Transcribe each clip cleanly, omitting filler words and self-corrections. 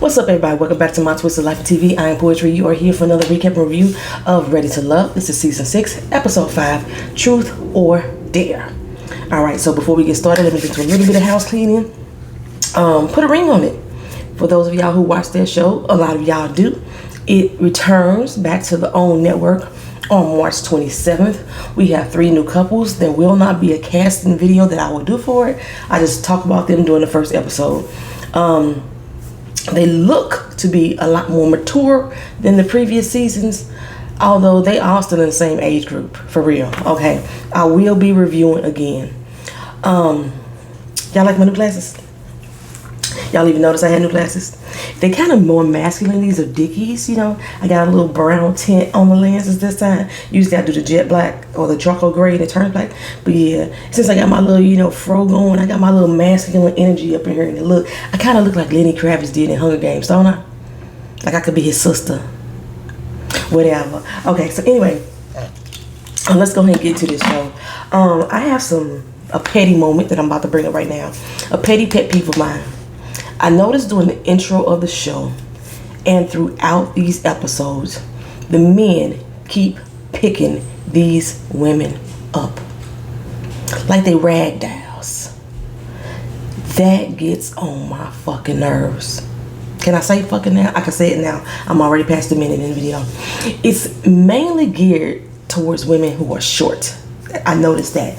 What's up, everybody? Welcome back to my Twisted Life of TV. I am Poetry. You are here for another recap and review of Ready to Love. This is Season 6, Episode 5, Truth or Dare. Alright, so before we get started, let me get to a little bit of house cleaning. Put a ring on it. For those of y'all who watch that show, a lot of y'all do. It returns back to the OWN network on March 27th. We have 3 new couples. There will not be a casting video that I will do for it. I just talk about them during the first episode. They look to be a lot more mature than the previous seasons, although they are still in the same age group, for real. Okay, I will be reviewing again. Y'all like my new glasses? Y'all even notice I had new glasses? They kind of more masculine. These are Dickies, you know. I got a little brown tint on the lenses this time. Usually I do the jet black or the charcoal gray that turns black. But yeah, since I got my little, fro going, I got my little masculine energy up in here. And I kind of look like Lenny Kravitz did in Hunger Games, don't I? Like I could be his sister. Whatever. Okay, so anyway, let's go ahead and get to this show. I have a petty moment that I'm about to bring up right now. A petty pet peeve of mine. I noticed during the intro of the show and throughout these episodes, the men keep picking these women up like they rag dolls. That gets on my fucking nerves. Can I say fucking now? I can say it now. I'm already past the minute in the video. It's mainly geared towards women who are short. I noticed that.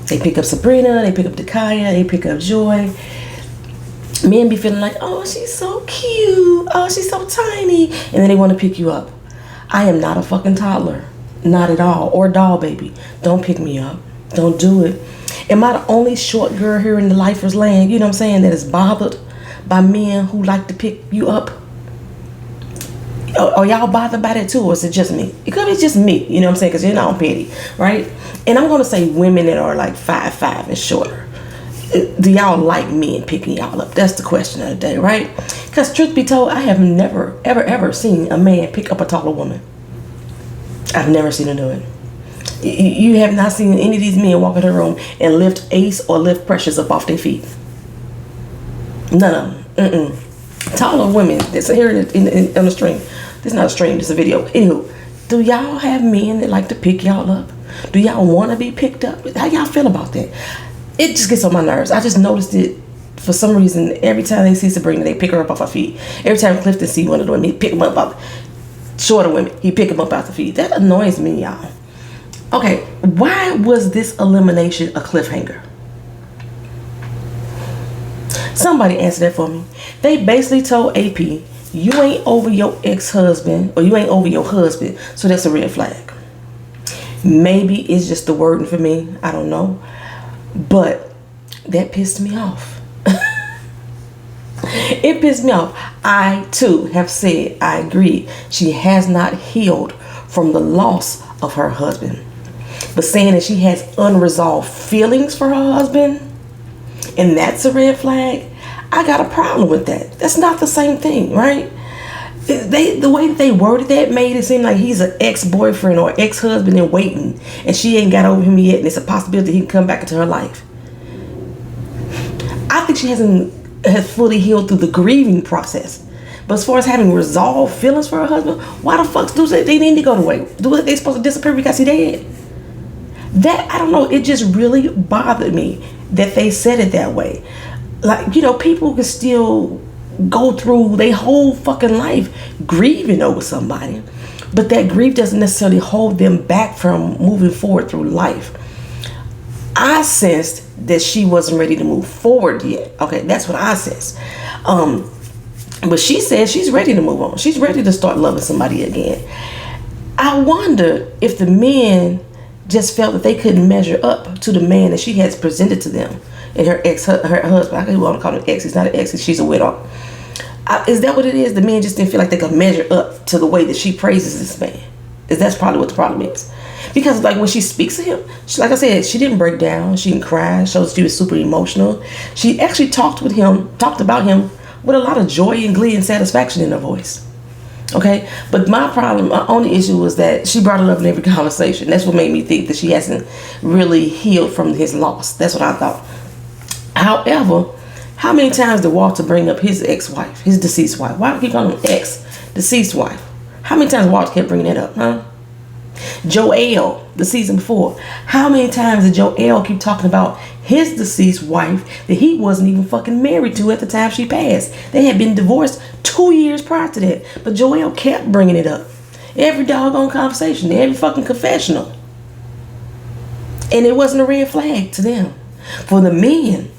They pick up Sabrina, they pick up Dakaya, they pick up Joy. Men be feeling like, oh, she's so cute. Oh, she's so tiny. And then they want to pick you up. I am not a fucking toddler. Not at all. Or doll baby. Don't pick me up. Don't do it. Am I the only short girl here in the lifer's land, you know what I'm saying, that is bothered by men who like to pick you up? Are y'all bothered by that too, or is it just me? It could be just me, you know what I'm saying, because you're not petty, right? And I'm going to say women that are like 5'5" and shorter. Do y'all like men picking y'all up? That's the question of the day, right? Because truth be told, I have never, ever seen a man pick up a taller woman. I've never seen him do it. You have not seen any of these men walk into the room and lift Ace or lift Precious up off their feet. None of them. Taller women that's here on the stream. This is not a stream, this is a video. Anywho, do y'all have men that like to pick y'all up? Do y'all want to be picked up? How y'all feel about that? It just gets on my nerves. I just noticed it for some reason. Every time they see Sabrina, they pick her up off her feet. Every time Clifton see one of them, he pick them up off. Shorter women, he pick them up off the feet. That annoys me, y'all. Okay, why was this elimination a cliffhanger? Somebody answer that for me. They basically told AP, you ain't over your ex-husband, or you ain't over your husband, so that's a red flag. Maybe it's just the wording for me. I don't know. But that pissed me off. It pissed me off. I too have said, I agree, she has not healed from the loss of her husband. But saying that she has unresolved feelings for her husband, and that's a red flag, I got a problem with that. That's not the same thing, right? The way that they worded that made it seem like he's an ex-boyfriend or ex-husband in waiting, and she ain't got over him yet, and it's a possibility he can come back into her life. I think she has fully healed through the grieving process. But as far as having resolved feelings for her husband, why the fuck do they need to go away? Do they supposed to disappear because he dead? That, I don't know, it just really bothered me that they said it that way. Like, people can still go through their whole fucking life grieving over somebody, but that grief doesn't necessarily hold them back from moving forward through life. I sensed that she wasn't ready to move forward yet. Okay, that's what I sensed. But she said she's ready to move on. She's ready to start loving somebody again. I wonder if the men just felt that they couldn't measure up to the man that she has presented to them. And her husband, I don't want to call him ex. He's not an ex. She's a widow. Is that what it is? The men just didn't feel like they could measure up to the way that she praises this man. That's probably what the problem is. Because like when she speaks to him, like I said, she didn't break down. She didn't cry. Shows she was super emotional. She actually talked about him with a lot of joy and glee and satisfaction in her voice. Okay, but my only issue was that she brought it up in every conversation. That's what made me think that she hasn't really healed from his loss. That's what I thought. However, How many times did Walter bring up his ex-wife, his deceased wife? Why do we keep calling him ex-deceased wife? How many times Walter kept bringing that up, huh? Joel, the season before. How many times did Joel keep talking about his deceased wife that he wasn't even fucking married to at the time she passed? They had been divorced 2 years prior to that. But Joel kept bringing it up. Every doggone conversation, every fucking confessional. And it wasn't a red flag to them. For the men,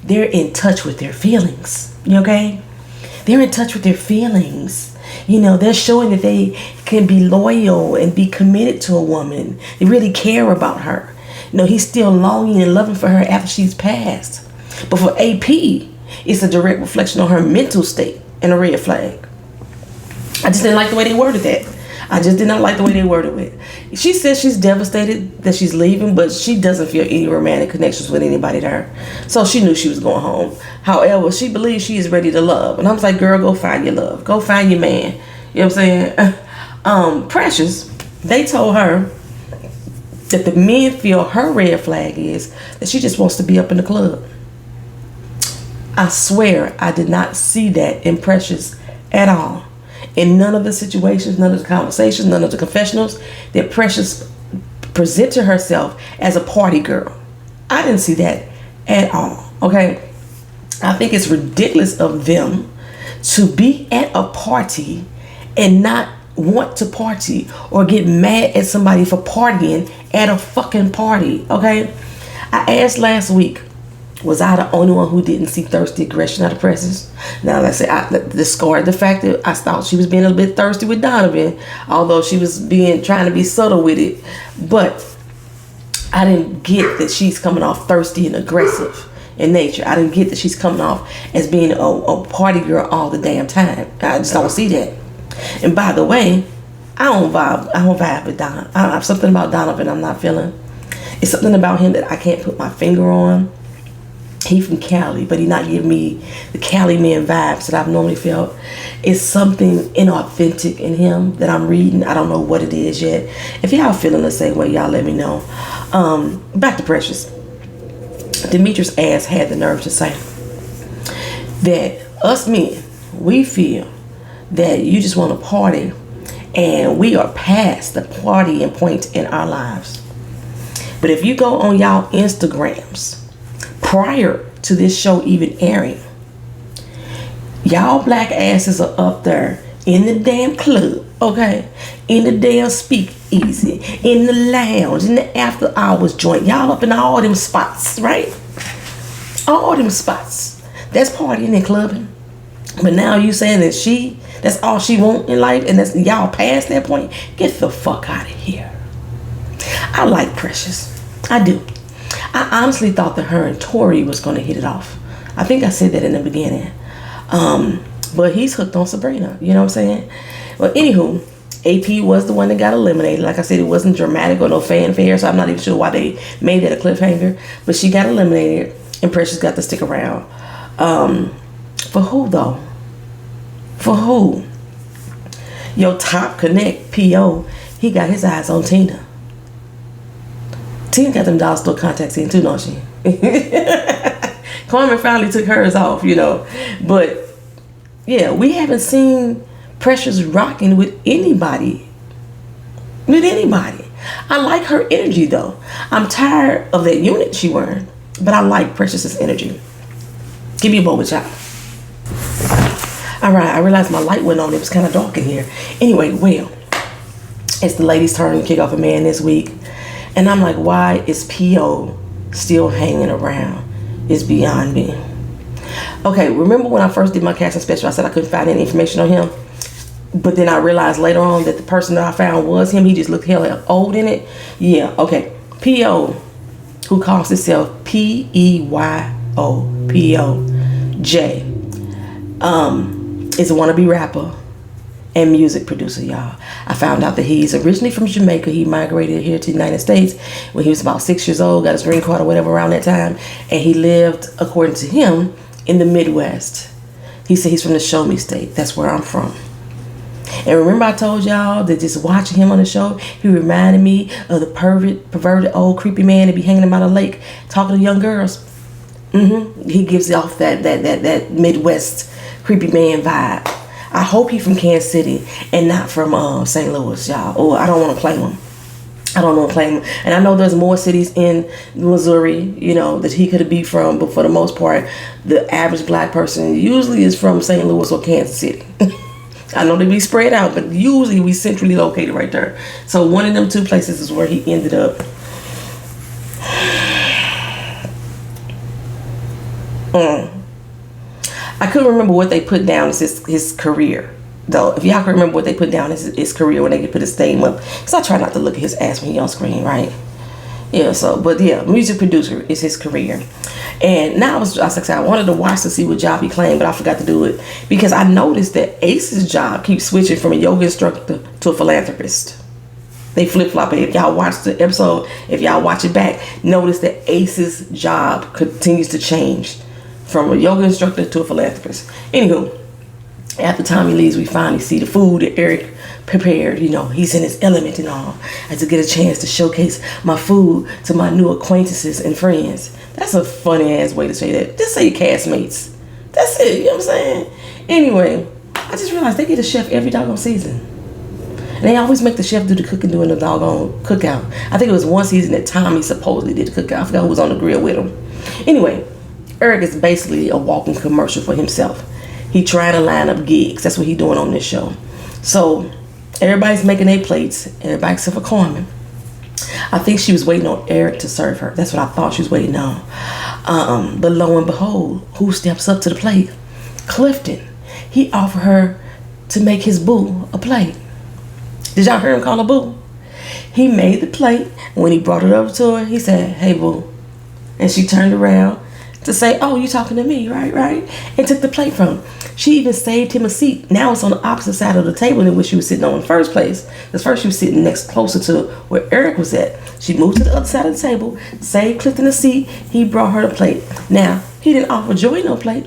they're in touch with their feelings. Okay? They're in touch with their feelings. You know, they're showing that they can be loyal and be committed to a woman. They really care about her. You know, he's still longing and loving for her after she's passed. But for AP, it's a direct reflection on her mental state and a red flag. I just didn't like the way they worded that. I just did not like the way they worded it. She says she's devastated that she's leaving, but she doesn't feel any romantic connections with anybody there. So she knew she was going home. However, she believes she is ready to love. And I was like, girl, go find your love. Go find your man. You know what I'm saying? Precious, they told her that the men feel her red flag is that she just wants to be up in the club. I swear I did not see that in Precious at all. In none of the situations, none of the conversations, none of the confessionals, that Precious presented herself as a party girl. I didn't see that at all. Okay? I think it's ridiculous of them to be at a party and not want to party or get mad at somebody for partying at a fucking party. Okay? I asked last week, was I the only one who didn't see thirsty aggression out of Precious? Now, let's say I discard the fact that I thought she was being a little bit thirsty with Donovan, although she was trying to be subtle with it. But I didn't get that she's coming off thirsty and aggressive in nature. I didn't get that she's coming off as being a party girl all the damn time. I just don't see that. And by the way, I don't vibe with Don. I have something about Donovan I'm not feeling. It's something about him that I can't put my finger on. He from Cali, but he not giving me the Cali man vibes that I've normally felt. It's something inauthentic in him that I'm reading. I don't know what it is yet. If y'all feeling the same way, y'all let me know. Back to Precious. Demetrius' ass had the nerve to say that us men, we feel that you just want to party and we are past the partying point in our lives. But if you go on y'all Instagrams, prior to this show even airing, y'all black asses are up there in the damn club, okay? In the damn speakeasy, in the lounge, in the after hours joint. Y'all up in all them spots, right? All them spots. That's partying and clubbing. But now you saying that that's all she want in life, and that's y'all past that point? Get the fuck out of here. I like Precious. I do. I honestly thought that her and Tori was going to hit it off. I think I said that in the beginning. But he's hooked on Sabrina. You know what I'm saying? Well, anywho, AP was the one that got eliminated. Like I said, it wasn't dramatic or no fanfare, so I'm not even sure why they made that a cliffhanger. But she got eliminated, and Precious got to stick around. For who, though? For who? Your top connect, P.O., he got his eyes on Tina. Tina got them dollar store contacts in too, don't she? Carmen finally took hers off, you know. But, yeah, we haven't seen Precious rocking with anybody. With anybody. I like her energy, though. I'm tired of that unit she wearing. But I like Precious's energy. Give me a moment, y'all. Alright, I realized my light went on. It was kind of dark in here. Anyway, well, it's the ladies' turn to kick off a man this week. And I'm like, why is P.O. still hanging around? It's beyond me. Okay, remember when I first did my casting special, I said I couldn't find any information on him? But then I realized later on that the person that I found was him. He just looked hella old in it. Yeah, okay. P.O., who calls himself P-E-Y-O, P-O-J, is a wannabe rapper and music producer, y'all. I found out that he's originally from Jamaica. He migrated here to the United States when he was about 6 years old, got his green card or whatever around that time, and he lived, according to him, in the Midwest. He said he's from the Show Me State. That's where I'm from. And remember I told y'all that just watching him on the show, he reminded me of the perverted, old creepy man that be hanging by the lake talking to young girls. He gives off that Midwest creepy man vibe. I hope he from Kansas City and not from St. Louis, y'all. Or I don't want to claim him. And I know there's more cities in Missouri, you know, that he could be from, but for the most part, the average black person usually is from St. Louis or Kansas City. I know they be spread out, but usually we centrally located right there. So one of them two places is where he ended up. I couldn't remember what they put down as his career, though. If y'all can remember what they put down as his career when they put his name up, because I try not to look at his ass when he on screen, right? Yeah. So, but yeah, music producer is his career. And now I wanted to watch to see what job he claimed, but I forgot to do it because I noticed that Ace's job keeps switching from a yoga instructor to a philanthropist. They flip-flop it. If y'all watch the episode, if y'all watch it back, notice that Ace's job continues to change from a yoga instructor to a philanthropist. Anywho, after Tommy leaves, we finally see the food that Eric prepared. You know, he's in his element and all. I had to get a chance to showcase my food to my new acquaintances and friends. That's a funny ass way to say that. Just say your castmates. That's it, you know what I'm saying? Anyway, I just realized they get a chef every doggone season. And they always make the chef do the cooking during the doggone cookout. I think it was one season that Tommy supposedly did the cookout. I forgot who was on the grill with him. Anyway, Eric is basically a walking commercial for himself. He trying to line up gigs. That's what he doing on this show. So everybody's making their plates, everybody except for Carmen. I think she was waiting on Eric to serve her. That's what I thought she was waiting on. But lo and behold, who steps up to the plate? Clifton. He offered her to make his boo a plate. Did y'all hear him call her boo? He made the plate, and when he brought it over to her, he said, "Hey, boo." And she turned around to say, "Oh, you talking to me, right?" And took the plate from him. She even saved him a seat. Now it's on the opposite side of the table than what she was sitting on in the first place. Because first she was sitting next closer to where Eric was at. She moved to the other side of the table, saved Clifton a seat. He brought her the plate. Now, he didn't offer Joy no plate.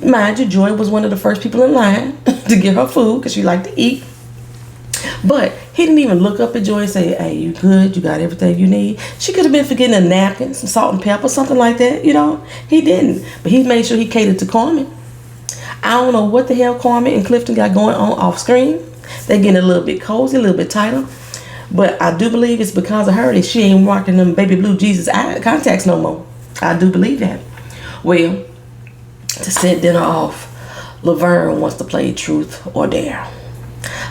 Mind you, Joy was one of the first people in line to get her food because she liked to eat. But he didn't even look up at Joy and say, "Hey, you good? You got everything you need?" She could have been forgetting a napkin, some salt and pepper, something like that, you know. He didn't. But he made sure he catered to Carmen. I don't know what the hell Carmen and Clifton got going on off screen. They're getting a little bit cozy, a little bit tighter. But I do believe it's because of her that she ain't rocking them baby blue Jesus eye contacts no more. I do believe that. Well, to set dinner off, Laverne wants to play truth or dare.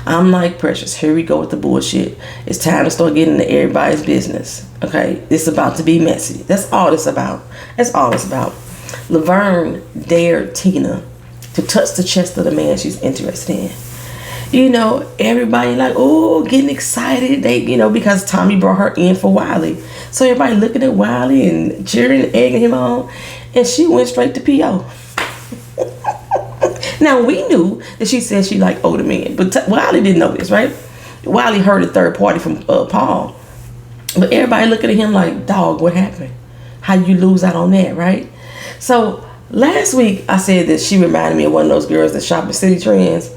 I'm like, Precious, here we go with the bullshit. It's time to start getting into everybody's business. Okay? It's about to be messy. That's all it's about. That's all it's about. Laverne dared Tina to touch the chest of the man she's interested in. You know, everybody like, oh, getting excited. They, you know, because Tommy brought her in for Wiley. So everybody looking at Wiley and cheering and egging him on. And she went straight to P.O. Now, we knew that she said she liked older men, but Wiley didn't know this, right? Wiley heard a third party from Paul. But everybody looking at him like, dog, what happened? How you lose out on that, right? So last week, I said that she reminded me of one of those girls that shop at City Trends,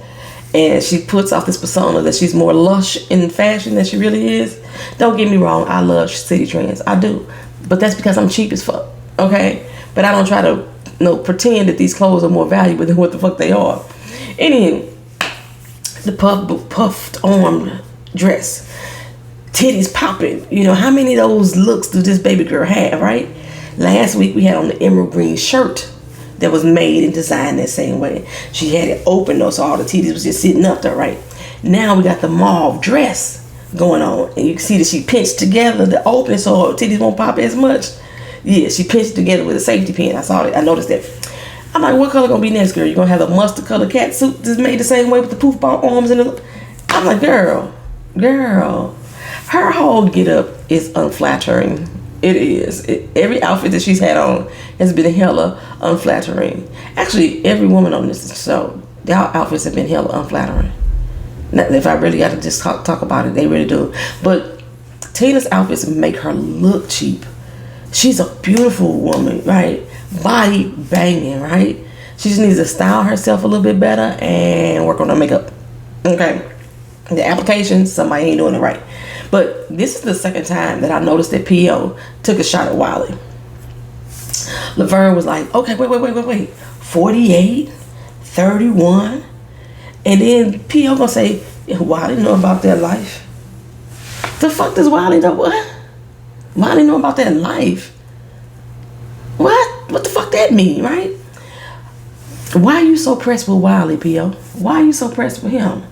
and she puts off this persona that she's more lush in fashion than she really is. Don't get me wrong, I love City Trends. I do. But that's because I'm cheap as fuck, okay? But I don't try to pretend that these clothes are more valuable than what the fuck they are. Anyway, the puffed arm dress, titties popping. You know, how many of those looks do this baby girl have, right? Last week we had on the emerald green shirt that was made and designed that same way. She had it open though, so all the titties was just sitting up there, right? Now we got the mauve dress going on, and you can see that she pinched together the opening so her titties won't pop as much. Yeah, she pinched together with a safety pin. I saw it. I noticed that. I'm like, what color gonna be next, girl? You gonna have the mustard color cat suit that's made the same way with the poof ball arms and the... I'm like, girl. Her whole get up is unflattering. It is. Every outfit that she's had on has been hella unflattering. Actually, every woman on this show, their outfits have been hella unflattering. Now, if I really got to just talk about it, they really do. But Tina's outfits make her look cheap. She's a beautiful woman, right? Body banging, right? She just needs to style herself a little bit better and work on her makeup. Okay. The application, somebody ain't doing it right. But this is the second time that I noticed that P.O. took a shot at Wiley. Laverne was like, okay, wait. 48, 31. And then P.O. gonna say, Wiley know about that life. The fuck does Wiley know what? Wiley know about that life. What? What the fuck that mean, right? Why are you so pressed with Wiley, P.O.? Why are you so pressed with him?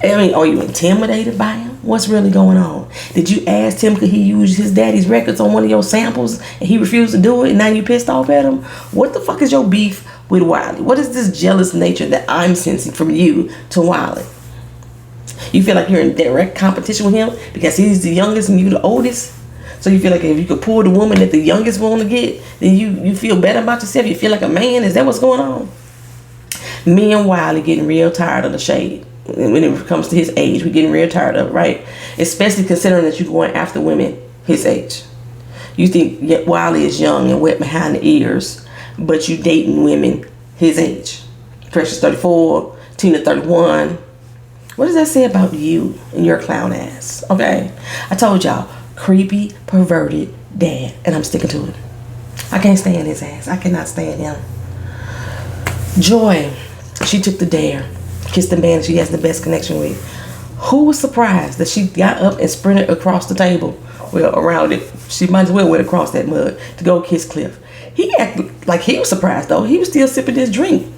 I mean, are you intimidated by him? What's really going on? Did you ask him could he use his daddy's records on one of your samples and he refused to do it and now you pissed off at him? What the fuck is your beef with Wiley? What is this jealous nature that I'm sensing from you to Wiley? You feel like you're in direct competition with him because he's the youngest and you the oldest? So you feel like if you could pull the woman that the youngest want to get, then you feel better about yourself? You feel like a man? Is that what's going on? Me and Wiley getting real tired of the shade. When it comes to his age, we're getting real tired of it, right? Especially considering that you're going after women his age. You think Wiley is young and wet behind the ears, but you dating women his age. Precious 34, Tina 31. What does that say about you and your clown ass? Okay, I told y'all, creepy, perverted dad, and I'm sticking to it. I can't stand his ass. I cannot stand him. Joy, she took the dare. Kissed the man she has the best connection with. Who was surprised that she got up and sprinted across the table? Well, around it. She might as well went across that mud to go kiss Cliff. He acted like he was surprised though. He was still sipping his drink.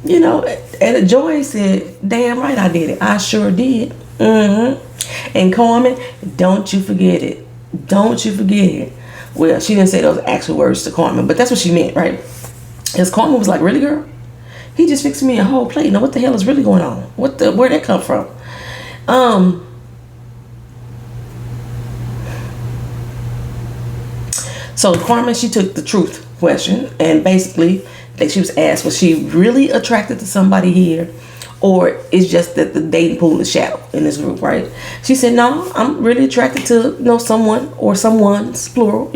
You know, and Joy said, damn right I did it. I sure did. And Carmen, don't you forget it. Don't you forget it. Well, she didn't say those actual words to Carmen, but that's what she meant, right? Because Carmen was like, really, girl? He just fixed me a whole plate. Now, what the hell is really going on? Where'd that come from? So Carmen, she took the truth question, and basically, that she was asked, was she really attracted to somebody here, or it's just that the dating pool is shallow in this group, right? She said, no, I'm really attracted to, someone or someone's plural,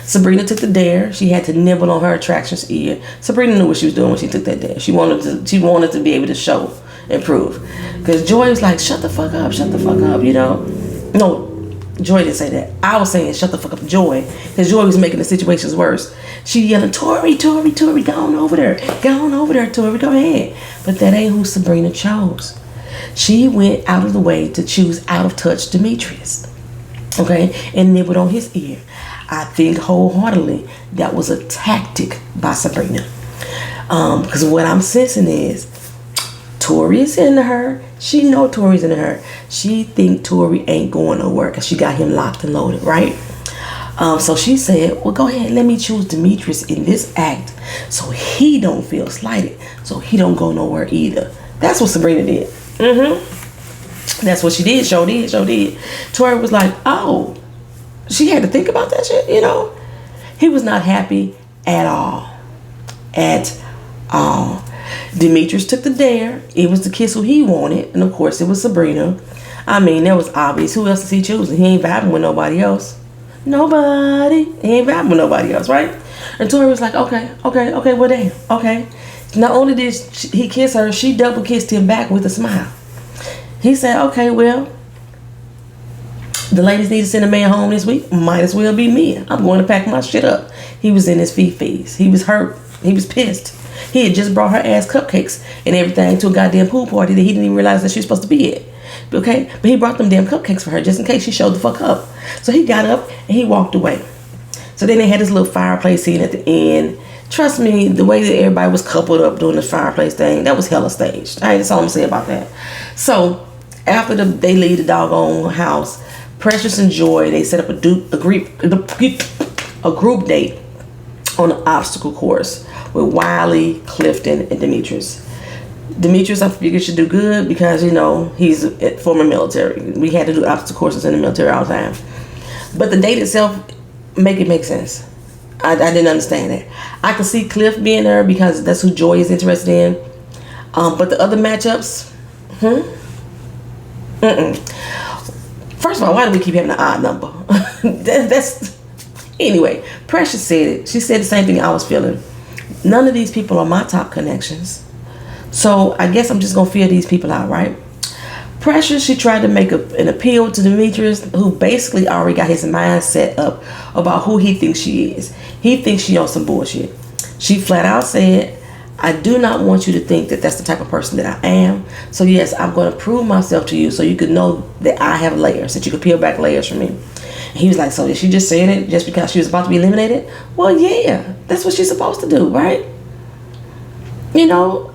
Sabrina took the dare. She had to nibble on her attraction's ear. Sabrina knew what she was doing when she took that dare. She wanted to be able to show and prove. Because Joy was like, shut the fuck up, No, Joy didn't say that. I was saying shut the fuck up, Joy. Because Joy was making the situations worse. She yelling, Tori, go on over there, Tori, go ahead. But that ain't who Sabrina chose. She went out of the way to choose out of touch Demetrius. Okay? And nibbled on his ear. I think wholeheartedly that was a tactic by Sabrina. Because what I'm sensing is Tori is into her. She know Tori's into her. She think Tori ain't going nowhere because she got him locked and loaded, right? So she said, well, go ahead, let me choose Demetrius in this act so he don't feel slighted, so he don't go nowhere either. That's what Sabrina did. That's what she did. Sure did. Tori was like, oh, she had to think about that shit, He was not happy at all. Demetrius took the dare. It was the kiss who he wanted. And of course, it was Sabrina. I mean, that was obvious. Who else is he choosing? He ain't vibing with nobody else. He ain't vibing with nobody else, right? And Tori was like, okay, well damn, okay. Not only did he kiss her, she double kissed him back with a smile. He said, okay, well, the ladies need to send a man home this week. Might as well be me. I'm going to pack my shit up. He was in his feet. He was hurt. He was pissed. He had just brought her ass cupcakes and everything to a goddamn pool party that he didn't even realize that she was supposed to be at. Okay? But he brought them damn cupcakes for her just in case she showed the fuck up. So he got up and he walked away. So then they had this little fireplace scene at the end. Trust me, the way that everybody was coupled up doing this fireplace thing, that was hella staged. All right, that's all I'm going to say about that. So after they leave the doggone house, Precious and Joy, they set up a group date on an obstacle course with Wiley, Clifton, and Demetrius. Demetrius, I figured, should do good because, he's a former military. We had to do obstacle courses in the military all the time. But the date itself, make sense. I didn't understand that. I could see Cliff being there because that's who Joy is interested in. But the other matchups, First of all, why do we keep having an odd number? Anyway, Precious said it. She said the same thing I was feeling. None of these people are my top connections. So I guess I'm just going to feel these people out, right? Precious, she tried to make an appeal to Demetrius, who basically already got his mind set up about who he thinks she is. He thinks she on some bullshit. She flat out said, I do not want you to think that that's the type of person that I am. So yes, I'm going to prove myself to you so you could know that I have layers, that you could peel back layers from me. And he was like, so is she just saying it just because she was about to be eliminated? Well, yeah, that's what she's supposed to do, right? You know,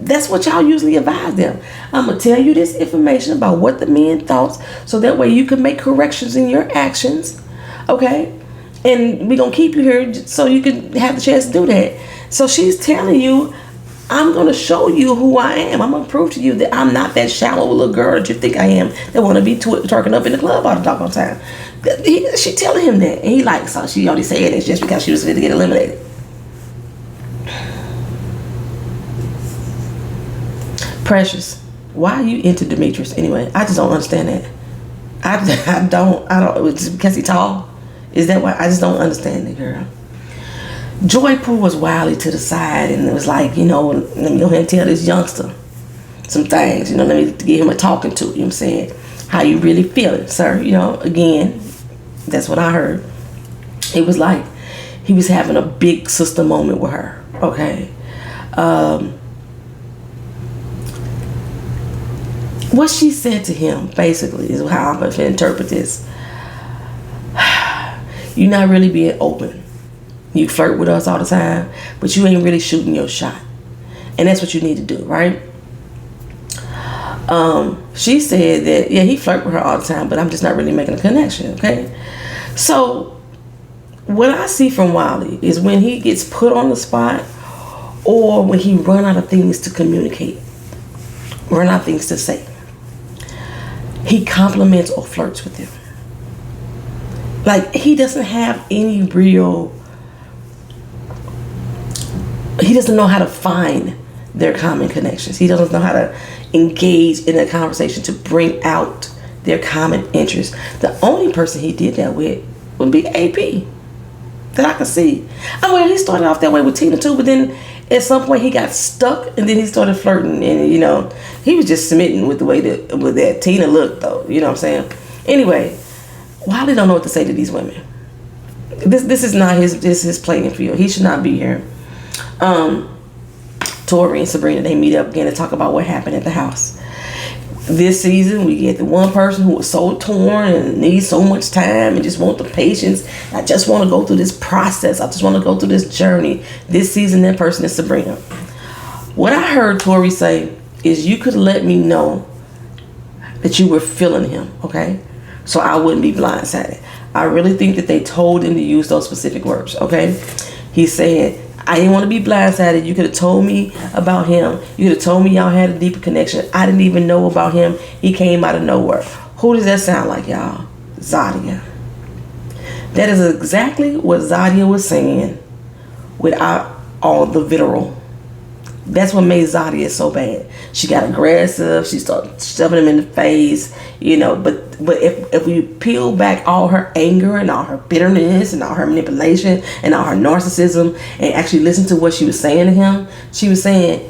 that's what y'all usually advise them. I'm going to tell you this information about what the men thought so that way you can make corrections in your actions, okay? And we're going to keep you here so you can have the chance to do that. So she's telling you, I'm going to show you who I am. I'm going to prove to you that I'm not that shallow little girl that you think I am that want to be twerking up in the club all the doggone time. She telling him that. And he like, so she already said it's just because she was going to get eliminated. Precious, why are you into Demetrius anyway? I just don't understand that. I don't. It's because he's tall. Is that why? I just don't understand it, girl. Joy pulls Wiley to the side and it was like, you know, let me go ahead and tell this youngster some things. You know, let me give him a talking to. You know what I'm saying? How you really feeling, sir? You know, again, that's what I heard. It was like he was having a big sister moment with her. Okay. What she said to him, basically, is how I'm going to interpret this. You're not really being open. You flirt with us all the time, but you ain't really shooting your shot. And that's what you need to do, right? She said that, yeah, he flirt with her all the time, but I'm just not really making a connection, okay? So, what I see from Wiley is when he gets put on the spot or when he run out of things to communicate, run out of things to say, he compliments or flirts with them. Like, he doesn't have any real... He doesn't know how to find their common connections. He doesn't know how to engage in a conversation to bring out their common interests. The only person he did that with would be AP. That I can see. I mean, he started off that way with Tina too, but then at some point he got stuck and then he started flirting. And, you know, he was just smitten with the way that Tina looked, though. You know what I'm saying? Anyway, Wiley don't know what to say to these women. This is not his playing field. He should not be here. Tori and Sabrina, they meet up again to talk about what happened at the house. This season, we get the one person who was so torn and needs so much time and just want the patience. I just want to go through this process. I just want to go through this journey. This season, that person is Sabrina. What I heard Tori say is, you could let me know that you were feeling him, okay? So I wouldn't be blindsided. I really think that they told him to use those specific words, okay? He said, I didn't want to be blindsided. You could have told me about him. You could have told me y'all had a deeper connection. I didn't even know about him. He came out of nowhere. Who does that sound like, y'all? Zadia. That is exactly what Zadia was saying without all the vitriol. That's what made Zadia so bad. She got aggressive. She started shoving him in the face, you know. But if we peel back all her anger and all her bitterness and all her manipulation and all her narcissism and actually listen to what she was saying to him, she was saying,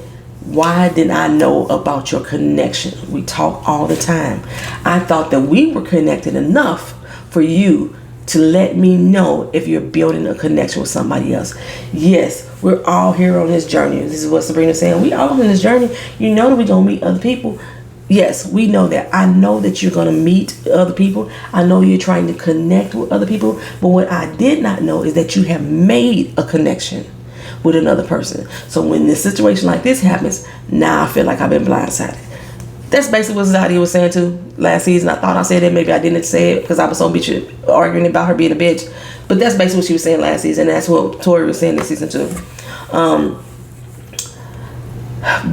why didn't I know about your connection? We talk all the time. I thought that we were connected enough for you to let me know if you're building a connection with somebody else. Yes, we're all here on this journey. This is what Sabrina's saying. We all on this journey. You know that we're going to meet other people. Yes, we know that. I know that you're going to meet other people. I know you're trying to connect with other people. But what I did not know is that you have made a connection with another person. So when this situation like this happens, now I feel like I've been blindsided. That's basically what Zadia was saying too last season. I thought I said it. Maybe I didn't say it because I was so arguing about her being a bitch. But that's basically what she was saying last season. That's what Tori was saying this season too.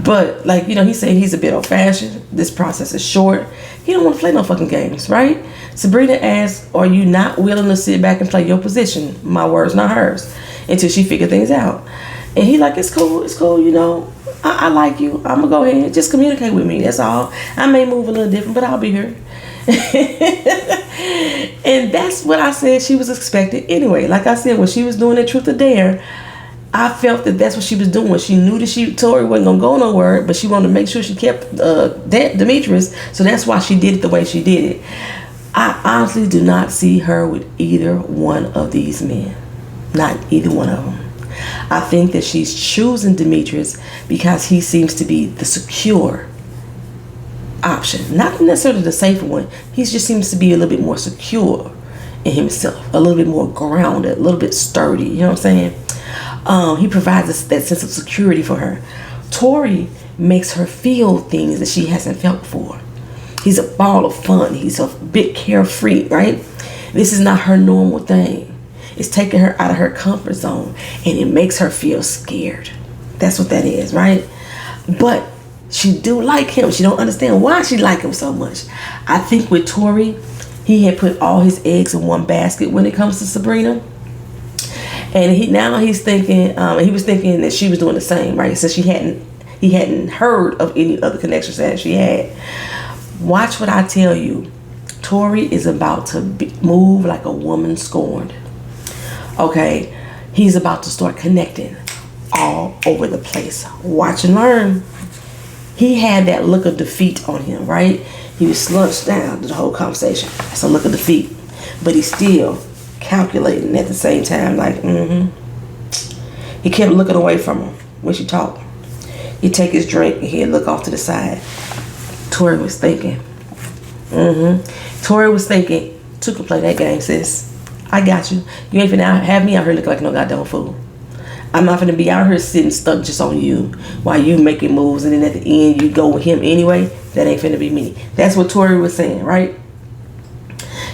But like, you know, he said he's a bit old fashioned. This process is short. He don't want to play no fucking games, right? Sabrina asked, are you not willing to sit back and play your position? My words, not hers. Until she figured things out. And he like, it's cool, you know. I like you. I'm gonna go ahead. Just communicate with me. That's all. I may move a little different, but I'll be here. And that's what I said she was expected anyway. Like I said, when she was doing the Truth or Dare, I felt that that's what she was doing. She knew that Tori wasn't gonna go nowhere, but she wanted to make sure she kept Demetrius. So that's why she did it the way she did it. I honestly do not see her with either one of these men. Not either one of them. I think that she's choosing Demetrius because he seems to be the secure option. Not necessarily the safer one. He just seems to be a little bit more secure in himself. A little bit more grounded. A little bit sturdy. You know what I'm saying? He provides that sense of security for her. Tori makes her feel things that she hasn't felt before. He's a ball of fun. He's a bit carefree, right? This is not her normal thing. It's taking her out of her comfort zone, and it makes her feel scared. That's what that is, right? But she do like him. She don't understand why she like him so much. I think with Tori, he had put all his eggs in one basket when it comes to Sabrina. And he's thinking, he was thinking that she was doing the same, right? So he hadn't heard of any other connections that she had. Watch what I tell you. Tori is about to move like a woman scorned. Okay, he's about to start connecting all over the place. Watch and learn. He had that look of defeat on him, right? He was slunched down to the whole conversation. That's a look of defeat. But he's still calculating at the same time, like, He kept looking away from her when she talked. He'd take his drink and he'd look off to the side. Tori was thinking. Tori was thinking, two can play that game, sis. I got you. You ain't finna have me out here looking like no goddamn fool. I'm not finna be out here sitting stuck just on you while you making moves, and then at the end you go with him anyway. That ain't finna be me. That's what Tori was saying, right?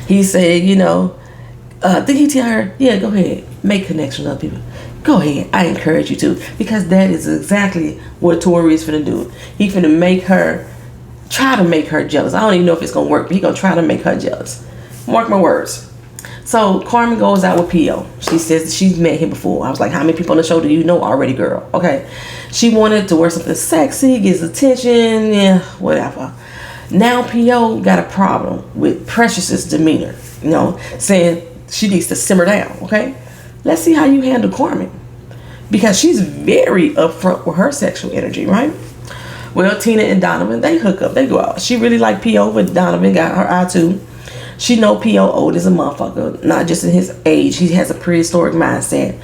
He said, did he tell her, yeah, go ahead, make connections with other people. Go ahead, I encourage you to, because that is exactly what Tori is finna do. He finna try to make her jealous. I don't even know if it's gonna work, but he gonna try to make her jealous. Mark my words. So Carmen goes out with P.O. She says that she's met him before. I was like, how many people on the show do you know already, girl? Okay. She wanted to wear something sexy, gets attention, yeah, whatever. Now P.O. got a problem with Precious's demeanor, saying she needs to simmer down, okay? Let's see how you handle Carmen. Because she's very upfront with her sexual energy, right? Well, Tina and Donovan, they hook up, they go out. She really liked P.O., but Donovan got her eye too. She know P.O. old as a motherfucker, not just in his age. He has a prehistoric mindset.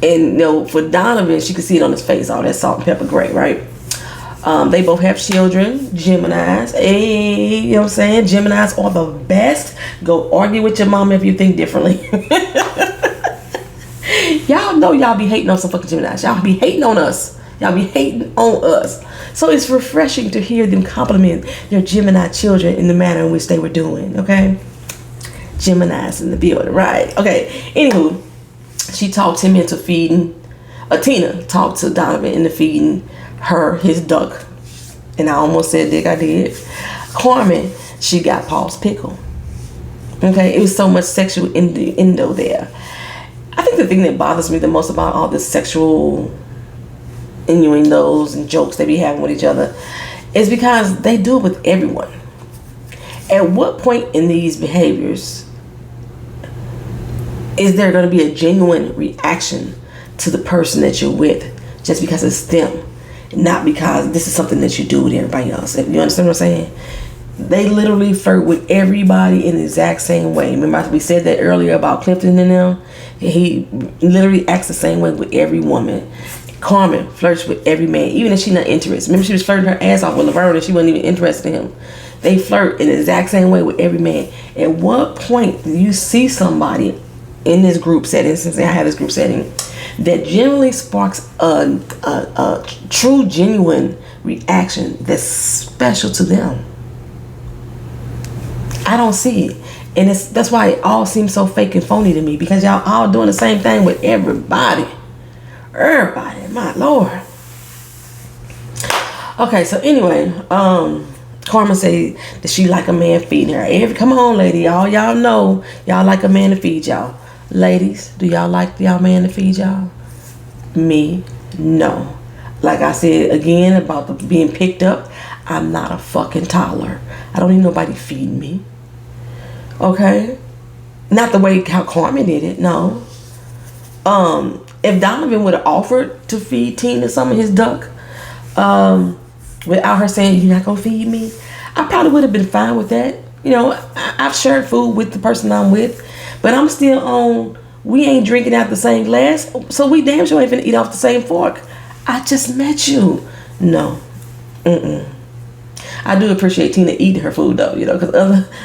And for Donovan, she could see it on his face, all that salt and pepper gray, right? They both have children, Geminis. Hey, you know what I'm saying? Geminis are the best. Go argue with your mom if you think differently. Y'all know y'all be hating on some fucking Geminis. Y'all be hating on us. Y'all be hating on us. So it's refreshing to hear them compliment their Gemini children in the manner in which they were doing, okay? Gemini's in the building, right? Okay, anywho, she talked him into feeding, Tina talked to Donovan into feeding his duck. And I almost said dick, I did. Carmen, she got Paul's pickle. Okay, it was so much sexual innuendo there. I think the thing that bothers me the most about all this sexual innuendos and jokes they be having with each other is because they do it with everyone. At what point in these behaviors is there going to be a genuine reaction to the person that you're with just because it's them, not because this is something that you do with everybody else? You understand what I'm saying? They literally flirt with everybody in the exact same way. Remember we said that earlier about Clifton and them? He literally acts the same way with every woman. Carmen flirts with every man, even if she's not interested. Remember, she was flirting her ass off with Laverne and she wasn't even interested in him. They flirt in the exact same way with every man. At what point do you see somebody in this group setting, since I have this group setting, that generally sparks a true, genuine reaction that's special to them? I don't see it. And that's why it all seems so fake and phony to me, because y'all all doing the same thing with everybody. Everybody, my Lord. Okay, so anyway, Carmen said that she like a man feeding her. Come on, lady, y'all know y'all like a man to feed y'all. Ladies, do y'all like y'all man to feed y'all? Me, no. Like I said again about being picked up, I'm not a fucking toddler. I don't need nobody feeding me. Okay? Not the way how Carmen did it, no. If Donovan would have offered to feed Tina some of his duck, without her saying, you're not going to feed me, I probably would have been fine with that. I've shared food with the person I'm with, but I'm still on We ain't drinking out the same glass, so we damn sure ain't finna eat off the same fork. I just met you. No. I do appreciate Tina eating her food though, because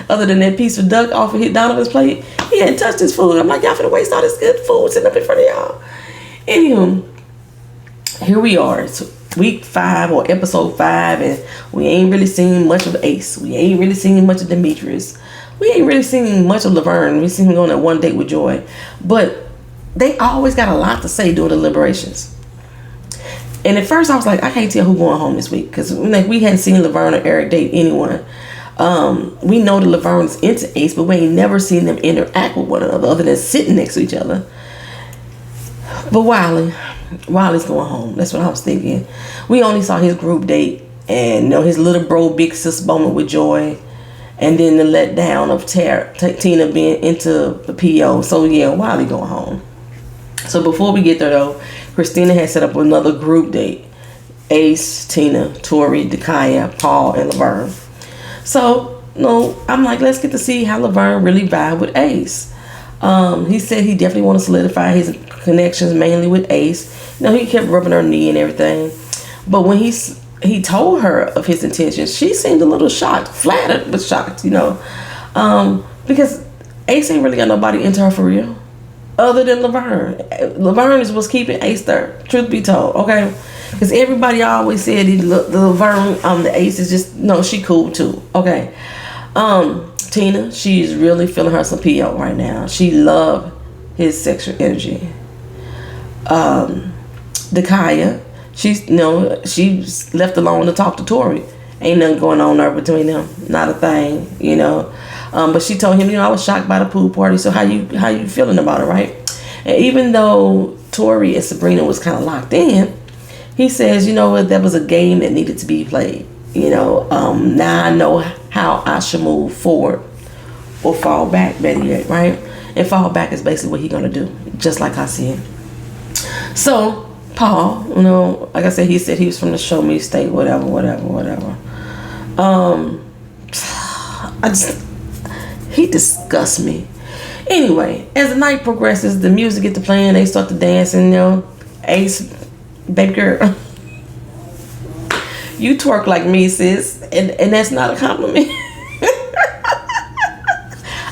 other than that piece of duck off of Donovan's plate, he hadn't touched his food. I'm like, y'all finna waste all this good food sitting up in front of y'all. Anywho, here we are. It's week 5 or episode 5, and we ain't really seen much of Ace. We ain't really seen much of Demetrius. We ain't really seen much of Laverne. We seen him go on that one date with Joy. But they always got a lot to say during the deliberations. And at first I was like, I can't tell who going home this week. Because we hadn't seen Laverne or Eric date anyone. We know that Laverne's into Ace, but we ain't never seen them interact with one another other than sitting next to each other. But Wiley's going home. That's what I was thinking. We only saw his group date and his little bro big sis moment with Joy. And then the letdown of Tina being into the PO. So yeah, Wiley going home. So before we get there though, Christina had set up another group date. Ace, Tina, Tori, Dakaya, Paul, and Laverne. So, I'm like, let's get to see how Laverne really vibe with Ace. He said he definitely want to solidify his connections mainly with Ace. He kept rubbing her knee and everything. But when he told her of his intentions, she seemed a little shocked, flattered, but shocked, because Ace ain't really got nobody into her for real, other than Laverne. Laverne is what's keeping Ace there, truth be told, okay? Because everybody always said the Laverne, the Ace is just, she cool too, okay? Tina, she's really feeling her some PO right now. She love his sexual energy. Dakaya, she's left alone to talk to Tori. Ain't nothing going on there between them, not a thing, but she told him, I was shocked by the pool party, so how you feeling about it, right? And even though Tori and Sabrina was kind of locked in, he says, that was a game that needed to be played. Now I know how I should move forward or fall back, better yet, right? And fall back is basically what he's gonna do, just like I said. So Paul, like I said, he said he was from the Show Me State, whatever. He disgusts me. Anyway, as the night progresses, the music gets to playing, they start to dance, and Ace, baby girl, you twerk like me, sis, and that's not a compliment.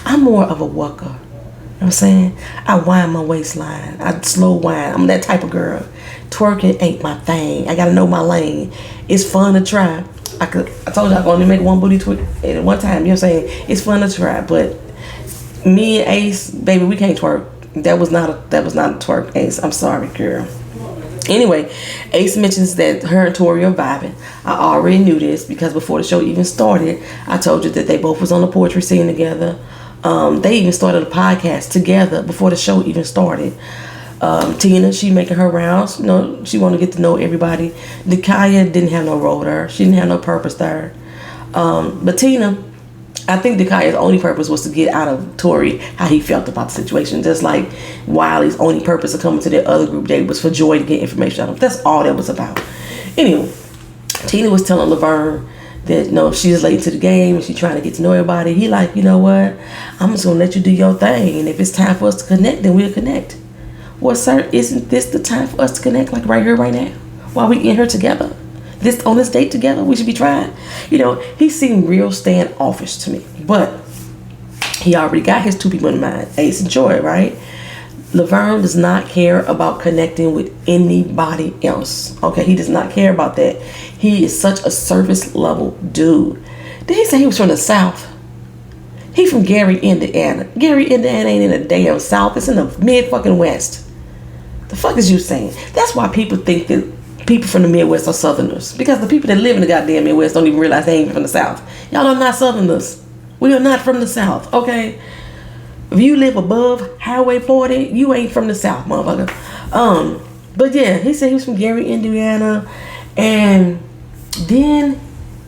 I'm more of a worker. You know what I'm saying? I wind my waistline. I slow wind. I'm that type of girl. Twerking ain't my thing. I gotta know my lane. It's fun to try. I told you I could only make one booty twerk at one time. You know what I'm saying? It's fun to try, but me and Ace, baby, we can't twerk. That was not a twerk, Ace. I'm sorry, girl. Anyway, Ace mentions that her and Tori are vibing. I already knew this because before the show even started, I told you that they both was on the poetry scene together. They even started a podcast together before the show even started. Tina, she making her rounds. She want to get to know everybody. Dakaya didn't have no role there. She didn't have no purpose there. But Tina, I think Dakaya's only purpose was to get out of Tori how he felt about the situation. Just like Wiley's only purpose of coming to the other group date was for Joy to get information out of him. That's all that was about. Anyway, Tina was telling Laverne that she's late to the game and she's trying to get to know everybody. He like, you know what? I'm just gonna let you do your thing, and if it's time for us to connect, then we'll connect. Well, sir, isn't this the time for us to connect, like right here, right now, while we in here together? On this date together, we should be trying. He seemed real standoffish to me, but he already got his two people in mind, Ace and Joy, right? Laverne does not care about connecting with anybody else. Okay, he does not care about that. He is such a surface level dude. Did he say he was from the South? He from Gary, Indiana. Gary, Indiana ain't in the damn South. It's in the mid-fucking West. The fuck is you saying? That's why people think that people from the Midwest are Southerners. Because the people that live in the goddamn Midwest don't even realize they ain't even from the South. Y'all are not Southerners. We are not from the South, okay? If you live above Highway 40, you ain't from the South, motherfucker. But yeah, he said he was from Gary, Indiana. And then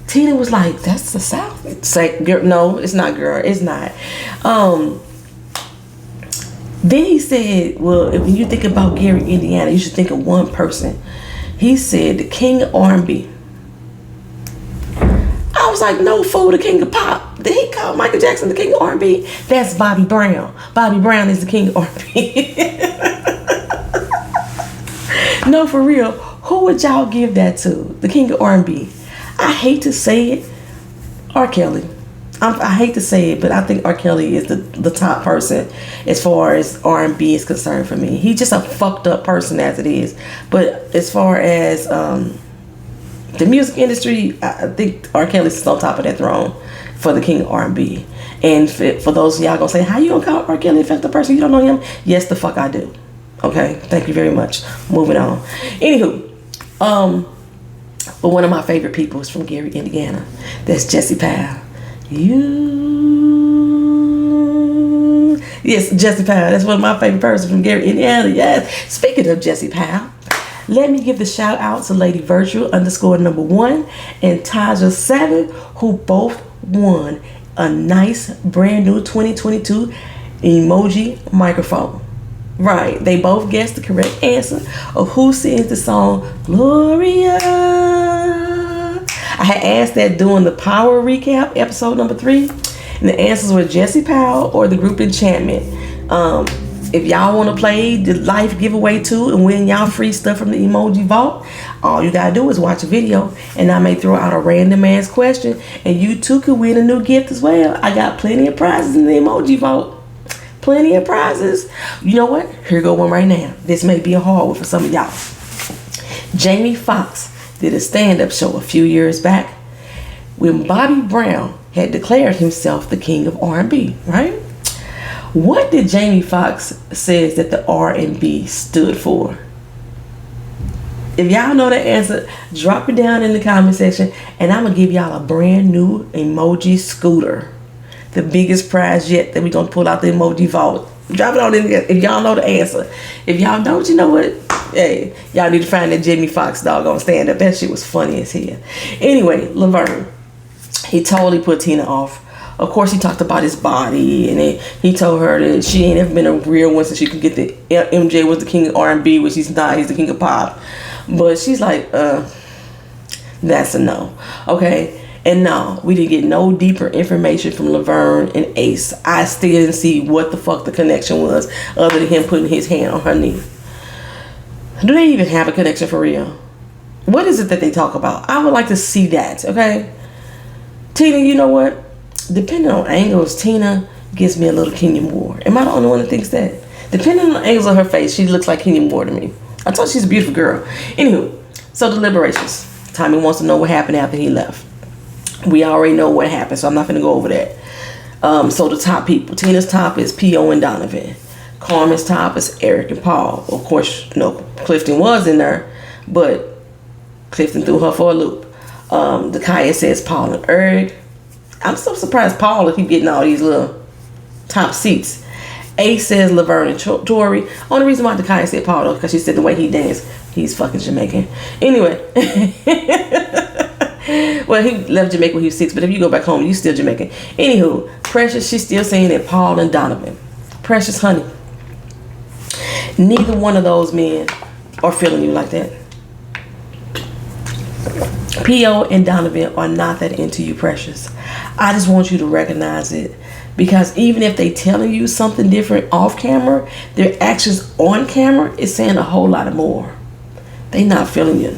Tina was like, that's the South? It's like, girl, no, it's not, girl. It's not. Then he said, well, if you think about Gary, Indiana, you should think of one person. He said the king of R&B. I was like, no fool, the king of pop. Did he call Michael Jackson the king of R&B? That's Bobby Brown. Bobby Brown is the king of R&B. No, for real. Who would y'all give that to? The king of R&B. I hate to say it. R. Kelly. I hate to say it, but I think R. Kelly is the top person as far as R&B is concerned for me. He's just a fucked up person as it is. But as far as the music industry, I think R. Kelly's on top of that throne for the king of R&B. And for those of y'all gonna say, how you gonna call R. Kelly a fucked up person? You don't know him? Yes, the fuck I do. Okay, thank you very much. Moving on. Anywho, but one of my favorite people is from Gary, Indiana. That's Jesse Powell. Yes, Jesse Powell. That's one of my favorite persons from Gary, Indiana. Yes. Speaking of Jesse Powell, let me give the shout out to Lady Virtue _1 and Taja 7, who both won a nice brand new 2022 emoji microphone. Right, they both guessed the correct answer of who sings the song Gloria. I had asked that during the Power Recap, episode number 3, and the answers were Jesse Powell or the group Enchantment. If y'all want to play the life giveaway too and win y'all free stuff from the emoji vault, all you gotta do is watch a video, and I may throw out a random ass question, and you too could win a new gift as well. I got plenty of prizes in the emoji vault. Plenty of prizes. You know what? Here go one right now. This may be a hard one for some of y'all. Jamie Foxx did a stand-up show a few years back when Bobby Brown had declared himself the king of R&B, right? What did Jamie Foxx says that the R&B stood for? If y'all know the answer, drop it down in the comment section, and I'm gonna give y'all a brand new emoji scooter. The biggest prize yet that we're going to pull out the emoji vault. Drop it on in there if y'all know the answer. If y'all don't, you know what? Hey, y'all need to find that Jamie Foxx doggone stand up. That shit was funny as hell. Anyway, Laverne, he totally put Tina off. Of course, he talked about his body, and he told her that she ain't ever been a real one since she could get the MJ was the king of R&B, which he's not. He's the king of pop. But she's like, that's a no. Okay. And no, we didn't get no deeper information from Laverne and Ace. I still didn't see what the fuck the connection was other than him putting his hand on her knee. Do they even have a connection for real? What is it that they talk about? I would like to see that, okay? Tina, you know what? Depending on angles, Tina gives me a little Kenya Moore. Am I the only one that thinks that? Depending on the angles of her face, she looks like Kenya Moore to me. I told you she's a beautiful girl. Anywho, so deliberations. Tommy wants to know what happened after he left. We already know what happened, so I'm not going to go over that. So the top people. Tina's top is P.O. and Donovan. Carmen's top is Eric and Paul. Of course, you know, Clifton was in there, but Clifton threw her for a loop. Dakaya says Paul and Eric. I'm so surprised Paul if he getting all these little top seats. Ace says Laverne and Tori. Only reason why Dakaya said Paul, though, because she said the way he danced, he's fucking Jamaican. Anyway. Well, he left Jamaica when he was 6, but if you go back home, you still Jamaican. Anywho, Precious, she's still saying that Paul and Donovan. Precious, honey, neither one of those men are feeling you like that. P.O. and Donovan are not that into you, Precious. I just want you to recognize it, because even if they telling you something different off camera, their actions on camera is saying a whole lot more. They not feeling you.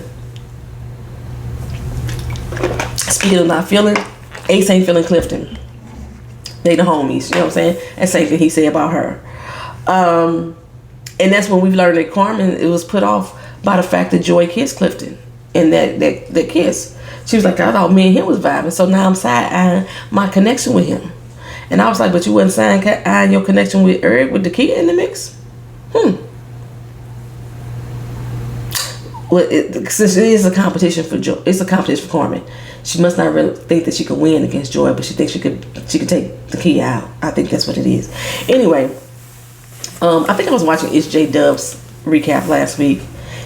Speaking of not feeling, Ace ain't feeling Clifton. They the homies, you know what I'm saying? That's the same thing he said about her. And that's when we've learned that Carmen, it was put off by the fact that Joy kissed Clifton. And that kiss. She was like, I thought me and him was vibing, so now I'm side-eyeing my connection with him. And I was like, but you wasn't side-eyeing your connection with Eric with the kid in the mix? Well, since it is a competition for Joy, it's a competition for Carmen. She must not really think that she could win against Joy, but she thinks she could take the key out. I think that's what it is. Anyway, I think I was watching J Dub's recap last week,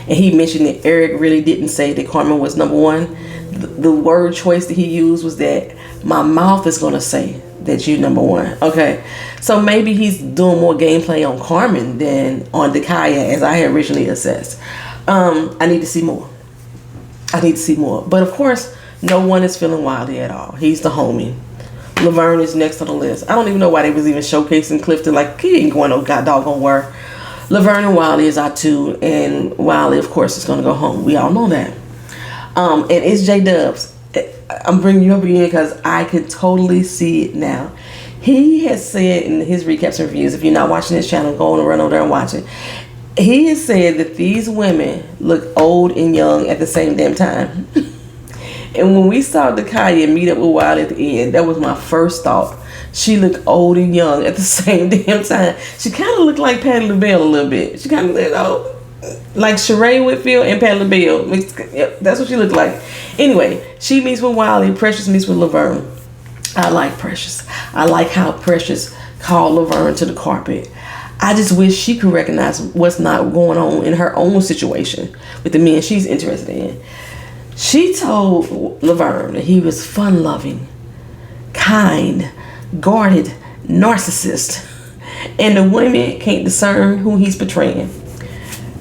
and he mentioned that Eric really didn't say that Carmen was number one. The word choice that he used was that my mouth is going to say that you're number one. Okay, so maybe he's doing more gameplay on Carmen than on Dakaya, as I had originally assessed. I need to see more. But of course, no one is feeling Wildy at all. He's the homie. Laverne is next on the list. I don't even know why they was even showcasing Clifton. Like, he ain't going no god doggone where. Laverne and Wiley is our two, and Wiley, of course, is going to go home. We all know that. And it's J-Dubs. I'm bringing you up again because I can totally see it now. He has said in his recaps and reviews, if you're not watching this channel, go on and run over there and watch it. He has said that these women look old and young at the same damn time. And when we saw Dakaya meet up with Wiley at the end, that was my first thought. She looked old and young at the same damn time. She kind of looked like Patti LaBelle a little bit. She kind of looked like Sheree Whitfield and Patti LaBelle. Yep, that's what she looked like. Anyway, she meets with Wiley. Precious meets with Laverne. I like Precious. I like how Precious called Laverne to the carpet. I just wish she could recognize what's not going on in her own situation with the men she's interested in. She told Laverne that he was fun-loving, kind, guarded, narcissist, and the women can't discern who he's betraying.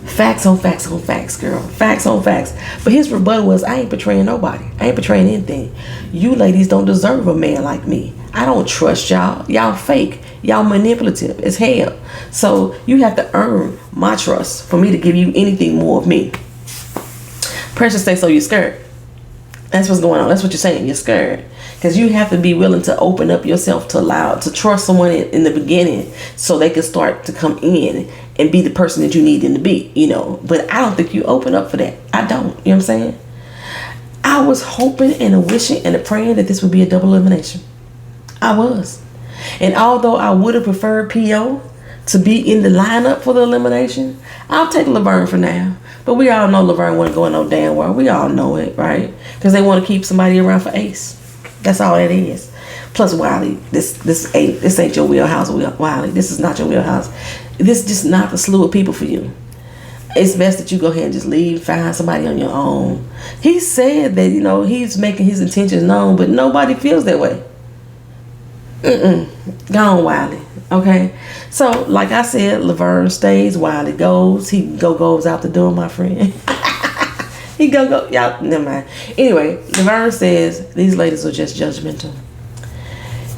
Facts on facts on facts, girl. Facts on facts. But his rebuttal was, I ain't betraying nobody. I ain't betraying anything. You ladies don't deserve a man like me. I don't trust y'all. Y'all fake. Y'all manipulative as hell. So you have to earn my trust for me to give you anything more of me. Precious say, so you're scared. That's what's going on. That's what you're saying. You're scared. Because you have to be willing to open up yourself to trust someone in the beginning so they can start to come in and be the person that you need them to be, you know. But I don't think you open up for that. I don't. You know what I'm saying? I was hoping and wishing and praying that this would be a double elimination. I was. And although I would have preferred P.O. to be in the lineup for the elimination, I'll take Laverne for now. But we all know Laverne wasn't going no damn well. We all know it, right? Because they want to keep somebody around for Ace. That's all it is. Plus Wiley, this ain't your wheelhouse, Wiley. This is not your wheelhouse. This is just not the slew of people for you. It's best that you go ahead and just leave, find somebody on your own. He said that, you know, he's making his intentions known, but nobody feels that way. Go on, Wiley. Okay? So, like I said, Laverne stays, Wiley goes. He goes out the door, my friend. He go. Y'all, never mind. Anyway, Laverne says these ladies are just judgmental.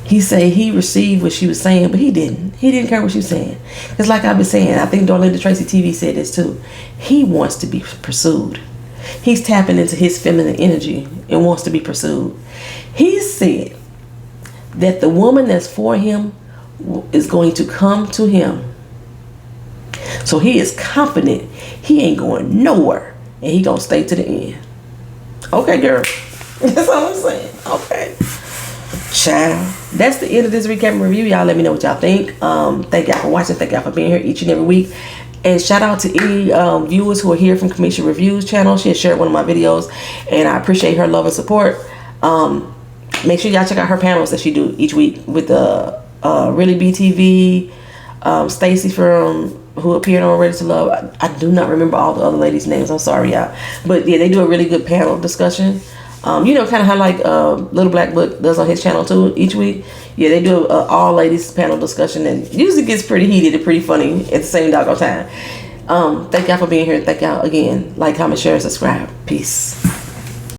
He said he received what she was saying, but he didn't. He didn't care what she was saying. Because like I've been saying, I think Darlene Tracy TV said this too. He wants to be pursued. He's tapping into his feminine energy and wants to be pursued. He said that the woman that's for him is going to come to him. So he is confident he ain't going nowhere. And he gonna stay to the end. Okay, girl. That's all I'm saying. Okay. Child. That's the end of this recap and review. Y'all let me know what y'all think. Thank y'all for watching. Thank y'all for being here each and every week. And shout out to any viewers who are here from Kamisha Reviews channel. She has shared one of my videos. And I appreciate her love and support. Make sure y'all check out her panels that she do each week with Really BTV, Stacy from who appeared on Ready to Love. I do not remember all the other ladies' names. I'm sorry, y'all. But yeah, they do a really good panel discussion. You know, kind of how like Little Black Book does on his channel too each week. Yeah, they do a all ladies panel discussion and usually gets pretty heated and pretty funny at the same doggone time. Thank y'all for being here. Thank y'all again. Like, comment, share, and subscribe. Peace.